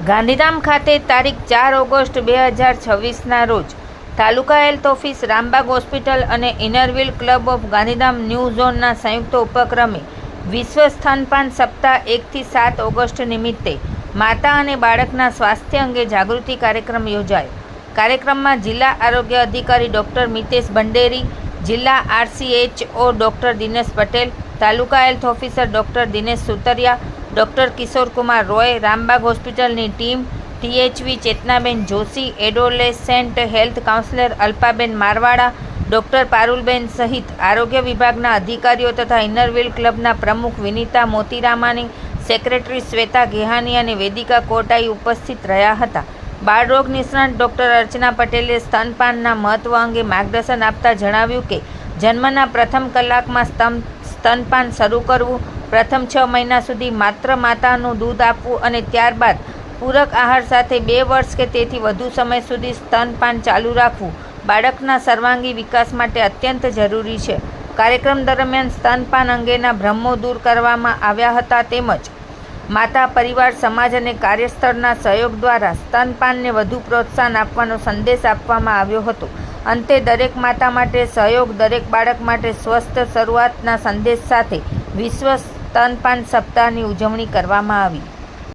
ગાંધીધામ ખાતે તારીખ 4 ઓગસ્ટ 2026ના રોજ તાલુકા હેલ્થ ઓફિસ, રામબાગ હોસ્પિટલ અને ઇનરવ્હીલ ક્લબ ઓફ ગાંધીધામ ન્યૂ ઝોનના સંયુક્ત ઉપક્રમે વિશ્વ સ્તનપાન સપ્તાહ 1 થી 7 ઓગસ્ટ નિમિત્તે માતા અને બાળકના સ્વાસ્થ્ય અંગે જાગૃતિ કાર્યક્રમ યોજાયો. કાર્યક્રમમાં જિલ્લા આરોગ્ય અધિકારી ડૉક્ટર મિતેશ ભંડેરી, જિલ્લા RCHO doctor Dinesh Patel, taluka health officer doctor Dinesh Sutariya, doctor Kishorkumar Roy, Rambagh હોસ્પિટલની team, THV Chetnaben Joshi, adolescent health counsellor Alpaben Marwada, doctor Parulben સહિત આરોગ્ય વિભાગના અધિકારીઓ તથા ઇનરવ્હીલ ક્લબના પ્રમુખ વિનીતા મોતીરામાની, સેક્રેટરી શ્વેતા ગેહાની અને વેદિકા કોટાઈ ઉપસ્થિત રહ્યા હતા. બાળરોગ નિષ્ણાત ડૉક્ટર અર્ચના પટેલે સ્તનપાનના મહત્વ અંગે માર્ગદર્શન આપતા જણાવ્યું કે જન્મના પ્રથમ કલાકમાં સ્તનપાન શરૂ કરવું, પ્રથમ 6 મહિના સુધી માત્ર માતાનું દૂધ આપવું અને ત્યારબાદ પૂરક આહાર સાથે 2 વર્ષ કે તેથી વધુ સમય સુધી સ્તનપાન ચાલુ રાખવું બાળકના સર્વાંગી વિકાસ માટે અત્યંત જરૂરી છે. કાર્યક્રમ દરમિયાન સ્તનપાન અંગેના ભ્રમો દૂર કરવામાં આવ્યા હતા તેમજ માતા, પરિવાર, સમાજ અને કાર્યસ્થળના સહયોગ દ્વારા સ્તનપાનને વધુ પ્રોત્સાહન આપવાનો સંદેશ આપવામાં આવ્યો હતો. અંતે દરેક માતા માટે સહયોગ, દરેક બાળક માટે સ્વસ્થ શરૂઆતના સંદેશ સાથે વિશ્વ સ્તનપાન સપ્તાહની ઉજવણી કરવામાં આવી.